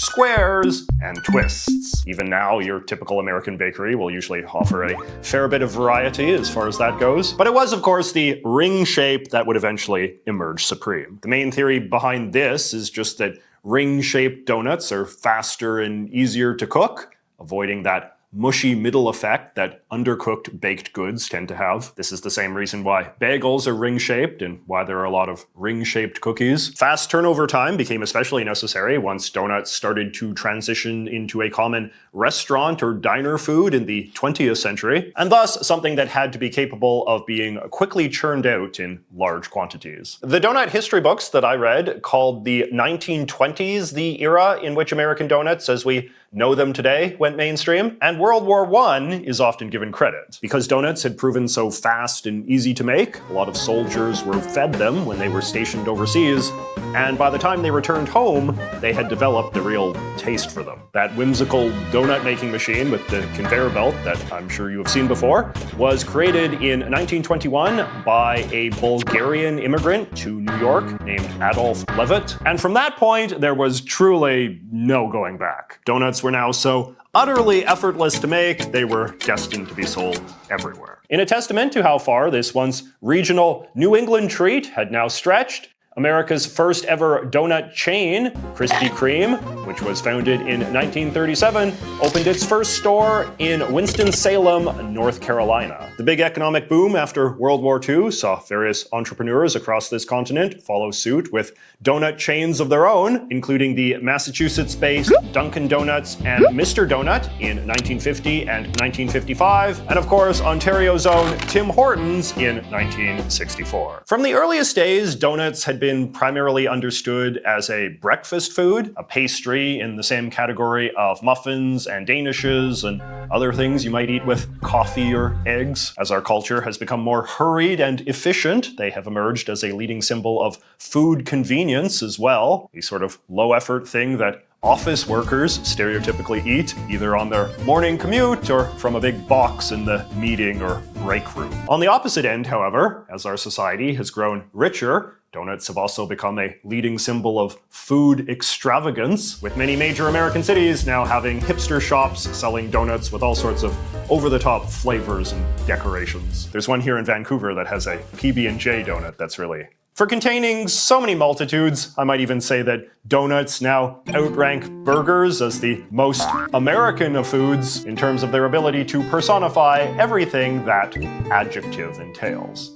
squares, and twists. Even now, your typical American bakery will usually offer a fair bit of variety as far as that goes. But it was, of course, the ring shape that would eventually emerge supreme. The main theory behind this is just that ring-shaped donuts are faster and easier to cook, avoiding that mushy middle effect that undercooked baked goods tend to have. This is the same reason why bagels are ring-shaped and why there are a lot of ring-shaped cookies. Fast turnover time became especially necessary once donuts started to transition into a common restaurant or diner food in the 20th century, and thus something that had to be capable of being quickly churned out in large quantities. The donut history books that I read called the 1920s the era in which American donuts, as we know them today, went mainstream, and World War I is often given credit. Because donuts had proven so fast and easy to make, a lot of soldiers were fed them when they were stationed overseas, and by the time they returned home, they had developed a real taste for them. That whimsical donut-making machine with the conveyor belt that I'm sure you have seen before was created in 1921 by a Bulgarian immigrant to New York named Adolf Levitt, and from that point, there was truly no going back. Donuts were now so utterly effortless to make, they were destined to be sold everywhere. In a testament to how far this once regional New England treat had now stretched, America's first ever donut chain, Krispy Kreme, which was founded in 1937, opened its first store in Winston-Salem, North Carolina. The big economic boom after World War II saw various entrepreneurs across this continent follow suit with donut chains of their own, including the Massachusetts-based Dunkin' Donuts and Mr. Donut in 1950 and 1955, and of course Ontario's own Tim Hortons in 1964. From the earliest days, donuts had been primarily understood as a breakfast food, a pastry in the same category of muffins and danishes and other things you might eat with coffee or eggs. As our culture has become more hurried and efficient, they have emerged as a leading symbol of food convenience as well, a sort of low-effort thing that office workers stereotypically eat, either on their morning commute or from a big box in the meeting or break room. On the opposite end, however, as our society has grown richer, donuts have also become a leading symbol of food extravagance, with many major American cities now having hipster shops selling donuts with all sorts of over-the-top flavors and decorations. There's one here in Vancouver that has a PB&J donut that's really... For containing so many multitudes, I might even say that donuts now outrank burgers as the most American of foods in terms of their ability to personify everything that adjective entails.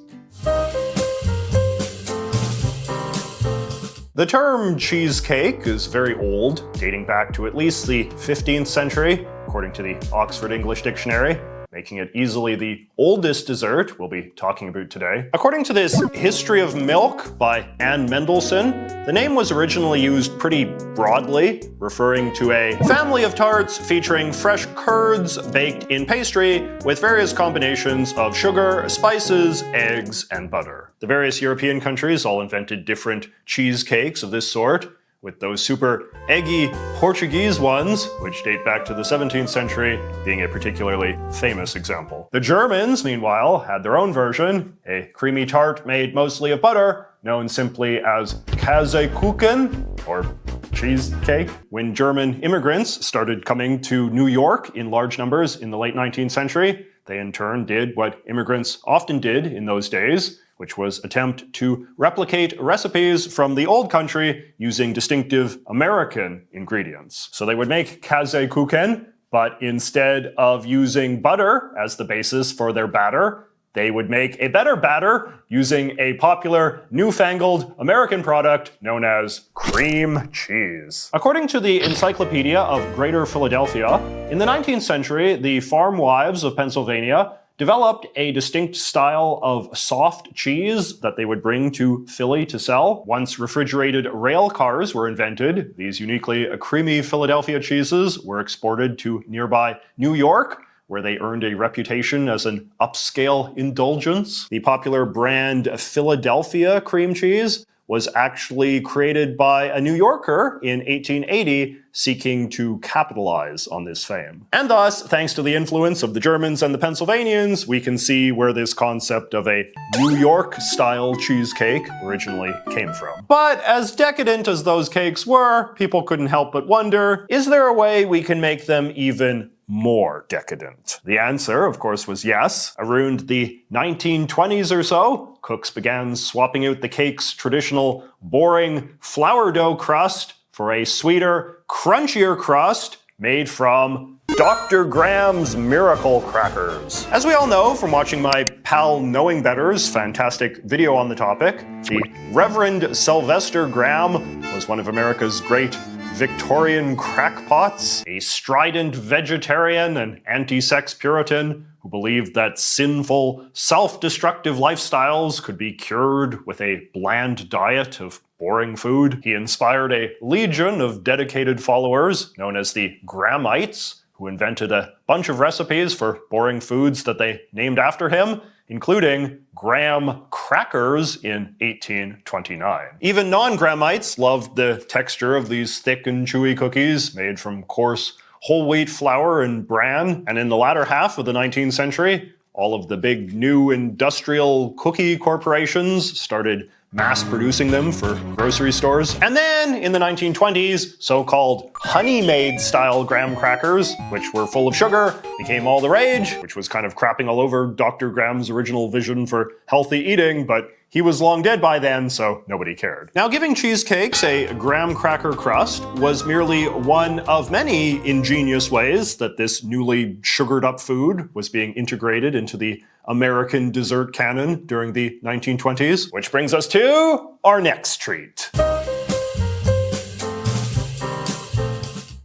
The term cheesecake is very old, dating back to at least the 15th century, according to the Oxford English Dictionary, making it easily the oldest dessert we'll be talking about today. According to this History of Milk by Anne Mendelsohn, the name was originally used pretty broadly, referring to a family of tarts featuring fresh curds baked in pastry with various combinations of sugar, spices, eggs, and butter. The various European countries all invented different cheesecakes of this sort, with those super eggy Portuguese ones, which date back to the 17th century, being a particularly famous example. The Germans, meanwhile, had their own version, a creamy tart made mostly of butter, known simply as Käsekuchen, or cheesecake. When German immigrants started coming to New York in large numbers in the late 19th century, they in turn did what immigrants often did in those days, which was attempt to replicate recipes from the old country using distinctive American ingredients. So they would make Käsekuchen, but instead of using butter as the basis for their batter, they would make a better batter using a popular newfangled American product known as cream cheese. According to the Encyclopedia of Greater Philadelphia, in the 19th century, the farm wives of Pennsylvania developed a distinct style of soft cheese that they would bring to Philly to sell. Once refrigerated rail cars were invented, these uniquely creamy Philadelphia cheeses were exported to nearby New York, where they earned a reputation as an upscale indulgence. The popular brand Philadelphia cream cheese was actually created by a New Yorker in 1880 seeking to capitalize on this fame. And thus, thanks to the influence of the Germans and the Pennsylvanians, we can see where this concept of a New York-style cheesecake originally came from. But as decadent as those cakes were, people couldn't help but wonder, is there a way we can make them even more decadent? The answer, of course, was yes. Around the 1920s or so, cooks began swapping out the cake's traditional boring flour dough crust for a sweeter, crunchier crust made from Dr. Graham's Miracle Crackers. As we all know from watching my pal Knowing Better's fantastic video on the topic, the Reverend Sylvester Graham was one of America's great Victorian crackpots, a strident vegetarian and anti-sex Puritan who believed that sinful, self-destructive lifestyles could be cured with a bland diet of boring food. He inspired a legion of dedicated followers known as the Grahamites, who invented a bunch of recipes for boring foods that they named after him, including graham crackers in 1829. Even non-Grahamites loved the texture of these thick and chewy cookies made from coarse whole wheat flour and bran, and in the latter half of the 19th century, all of the big new industrial cookie corporations started mass-producing them for grocery stores. And then, in the 1920s, so-called honey-made-style graham crackers, which were full of sugar, became all the rage, which was kind of crapping all over Dr. Graham's original vision for healthy eating, but he was long dead by then, so nobody cared. Now, giving cheesecakes a graham cracker crust was merely one of many ingenious ways that this newly sugared-up food was being integrated into the American dessert canon during the 1920s. Which brings us to our next treat.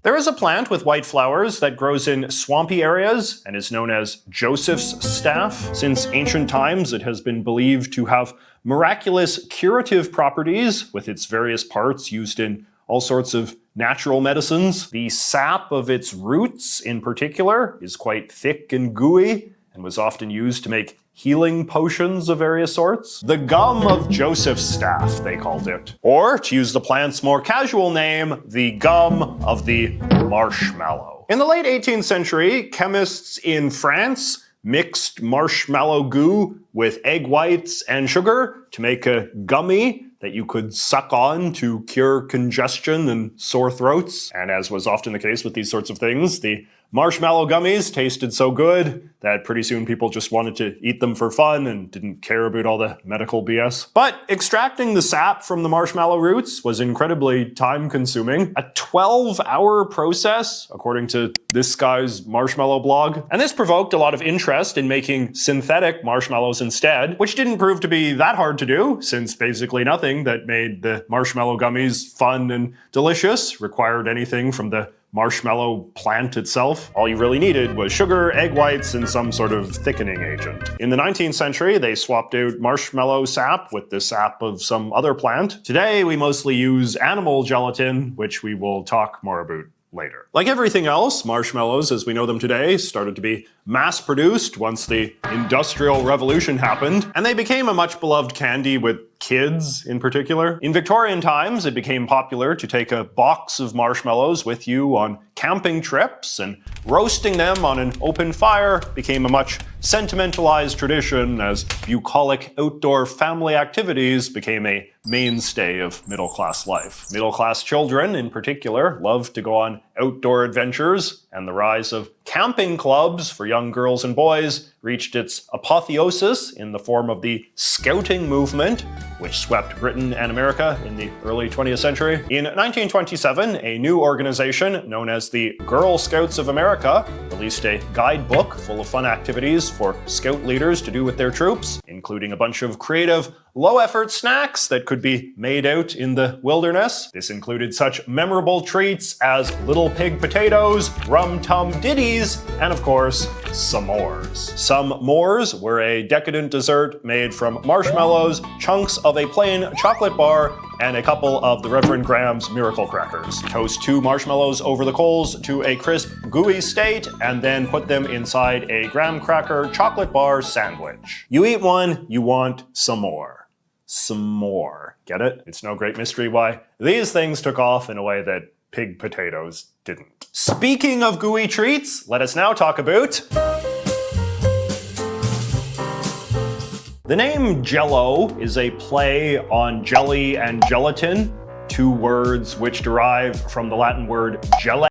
There is a plant with white flowers that grows in swampy areas and is known as Joseph's staff. Since ancient times, it has been believed to have miraculous curative properties, with its various parts used in all sorts of natural medicines. The sap of its roots, in particular, is quite thick and gooey, and was often used to make healing potions of various sorts. The gum of Joseph's staff, they called it. Or, to use the plant's more casual name, the gum of the marshmallow. In the late 18th century, chemists in France mixed marshmallow goo with egg whites and sugar to make a gummy that you could suck on to cure congestion and sore throats. And as was often the case with these sorts of things, the marshmallow gummies tasted so good that pretty soon people just wanted to eat them for fun and didn't care about all the medical BS. But extracting the sap from the marshmallow roots was incredibly time-consuming. A 12-hour process, according to this guy's marshmallow blog. And this provoked a lot of interest in making synthetic marshmallows instead, which didn't prove to be that hard to do, since basically nothing that made the marshmallow gummies fun and delicious required anything from the marshmallow plant itself. All you really needed was sugar, egg whites, and some sort of thickening agent. In the 19th century, they swapped out marshmallow sap with the sap of some other plant. Today, we mostly use animal gelatin, which we will talk more about later. Like everything else, marshmallows as we know them today started to be mass-produced once the Industrial Revolution happened, and they became a much beloved candy with kids in particular. In Victorian times, it became popular to take a box of marshmallows with you on camping trips, and roasting them on an open fire became a much sentimentalized tradition as bucolic outdoor family activities became a mainstay of middle-class life. Middle-class children, in particular, loved to go on outdoor adventures, and the rise of camping clubs for young girls and boys reached its apotheosis in the form of the Scouting movement, which swept Britain and America in the early 20th century. In 1927, a new organization known as the Girl Scouts of America released a guidebook full of fun activities for scout leaders to do with their troops, including a bunch of creative, low-effort snacks that could be made out in the wilderness. This included such memorable treats as little pig potatoes, rum-tum ditties, and of course, s'mores. S'mores were a decadent dessert made from marshmallows, chunks of a plain chocolate bar, and a couple of the Reverend Graham's Miracle Crackers. Toast 2 marshmallows over the coals to a crisp, gooey state, and then put them inside a graham cracker chocolate bar sandwich. You eat one, you want some more. some more. Get it? It's no great mystery why these things took off in a way that pig potatoes didn't. Speaking of gooey treats, let us now talk about the name Jell-O is a play on jelly and gelatin, two words which derive from the Latin word gela.